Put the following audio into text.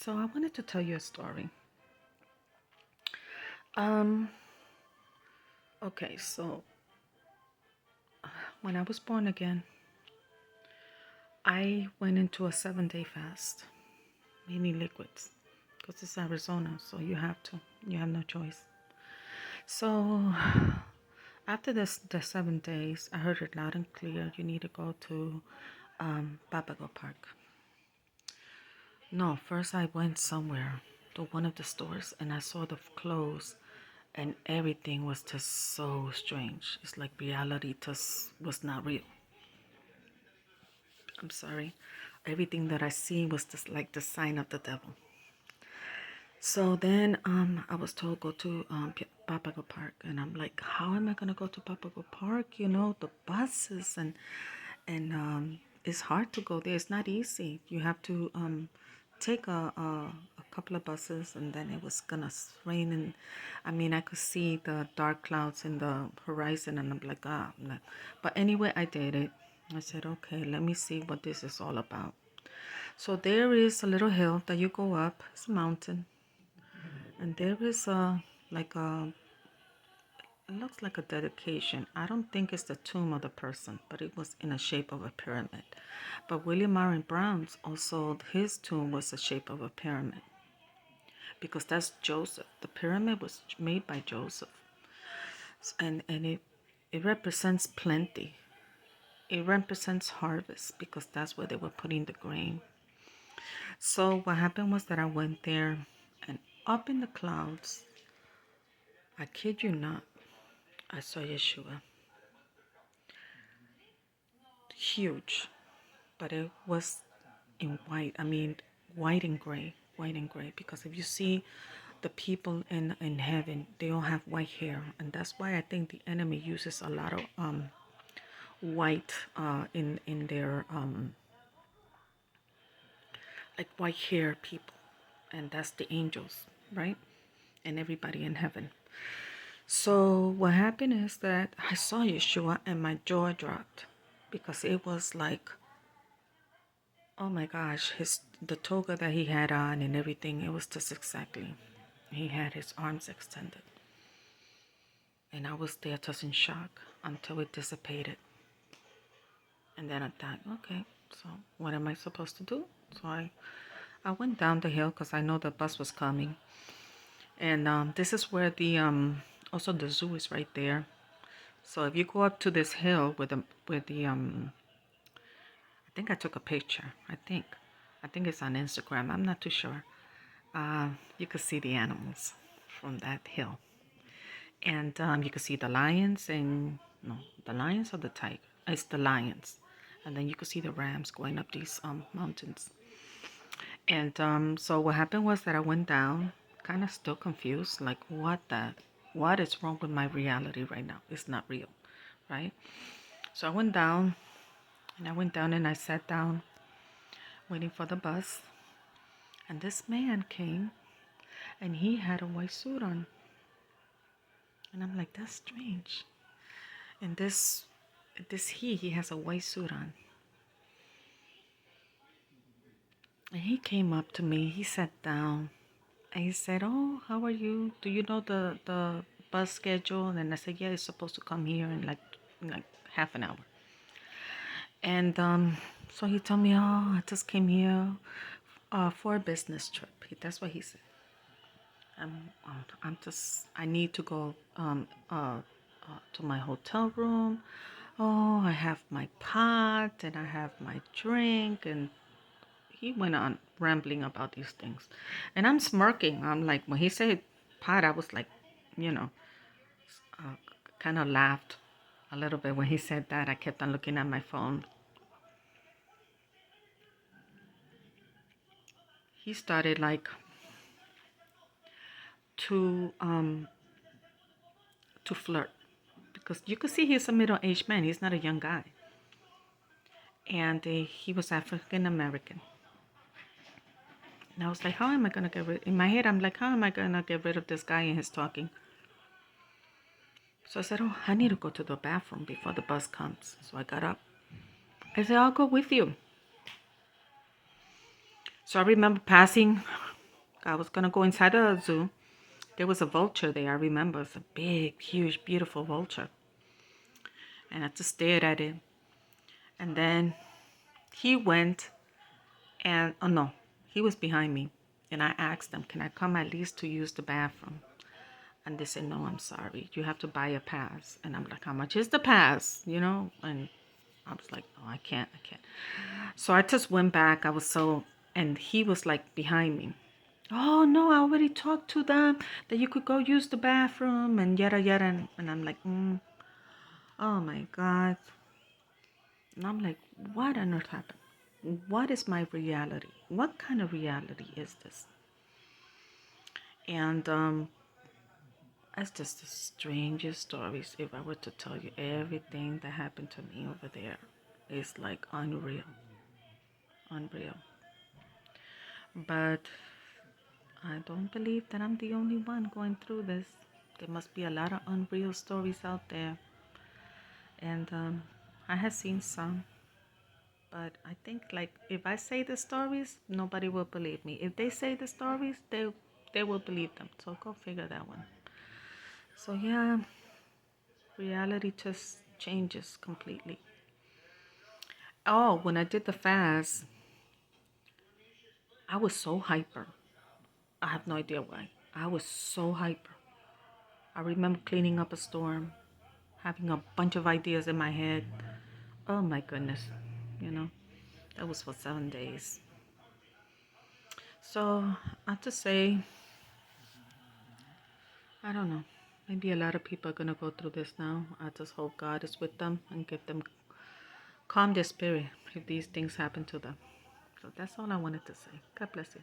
So I wanted to tell you a story. Um, okay, so when I was born again, I went into a 7-day fast, mainly liquids, because it's Arizona, so you have no choice. So after the 7 days, I heard it loud and clear. You need to go to Papago Park. No, first I went somewhere to one of the stores and I saw the clothes and everything was just so strange. It's like reality just was not real. I'm sorry. Everything that I see was just like the sign of the devil. So then I was told go to Papago Park and I'm like, how am I gonna go to Papago Park? You know, the buses and it's hard to go there. It's not easy. You have to take a couple of buses and then it was gonna rain and I mean I could see the dark clouds in the horizon and I'm like, I'm not. But anyway, I did it. I said, okay, let me see what this is all about. So there is a little hill that you go up. It's a mountain. And there is a, like a, it looks like a dedication. I don't think it's the tomb of the person, but it was in a shape of a pyramid. But William Marion Brown's also, his tomb was the shape of a pyramid because that's Joseph. The pyramid was made by Joseph. And it represents plenty. It represents harvest because that's where they were putting the grain. So what happened was that I went there and up in the clouds, I kid you not, I saw Yeshua. Huge, but it was in white. I mean, white and gray. Because if you see the people in heaven, they all have white hair, and that's why I think the enemy uses a lot of white in their like white hair people, and that's the angels, right? And everybody in heaven. So what happened is that I saw Yeshua and my jaw dropped because it was like, oh my gosh, the toga that he had on and everything, it was just exactly. He had his arms extended. And I was there just in shock until it dissipated. And then I thought, okay, so what am I supposed to do? So I went down the hill because I know the bus was coming. And this is where the also the zoo is right there. So if you go up to this hill with the I think I took a picture. I think it's on Instagram. I'm not too sure. You could see the animals from that hill, and you could see the lions and no, the lions or the tiger. It's the lions, and then you could see the rams going up these mountains. And so what happened was that I went down, kind of still confused, like what is wrong with my reality right now? It's not real, right? So I went down, and I went down and I sat down, waiting for the bus, and this man came, and he had a white suit on, and I'm like, that's strange. And he has a white suit on, and he came up to me. He sat down, and he said, "Oh, how are you? Do you know the bus schedule?" And I said, "Yeah, it's supposed to come here in like half an hour." And so he told me, "Oh, I just came here for a business trip." That's what he said. I need to go to my hotel room. Oh, I have my pot and I have my drink. And he went on rambling about these things. And I'm smirking. I'm like, when he said pot, I was like, you know, uh, kind of laughed a little bit when he said that. I kept on looking at my phone. He started like to um to flirt because you could see he's a middle-aged man. He's not a young guy. And he was African American. And I was like, how am I gonna get rid? In my head, I'm like, how am I gonna get rid of this guy and his talking? So I said, oh, I need to go to the bathroom before the bus comes. So I got up. I said, I'll go with you. So I remember passing I was gonna go inside the zoo. There was a vulture there. I remember it's a big, huge, beautiful vulture, and I just stared at it. And then he went, and oh no, he was behind me, and I asked them, "Can I come at least to use the bathroom?" And they said, "No, I'm sorry. You have to buy a pass." And I'm like, "How much is the pass?" And I was like, "No, I can't. I can't." So I just went back. I was so, and he was like behind me. "Oh no, I already talked to them that you could go use the bathroom and yada yada." And I'm like, "Oh my God." And I'm like, "What on earth happened? What is my reality? What kind of reality is this?" And that's just the strangest stories. If I were to tell you everything that happened to me over there, it's like unreal, unreal. But I don't believe that I'm the only one going through this. There must be a lot of unreal stories out there. And I have seen some, but I think like if I say the stories, nobody will believe me. If they say the stories, they will believe them. So go figure that one. So yeah, reality just changes completely. Oh, when I did the fast, I was so hyper. I have no idea why. I was so hyper. I remember cleaning up a storm, having a bunch of ideas in my head. Oh my goodness, you know, that was for 7 days. So I have to say, I don't know. Maybe a lot of people are gonna go through this now. I just hope God is with them and give them calm their spirit if these things happen to them. So that's all I wanted to say. God bless you.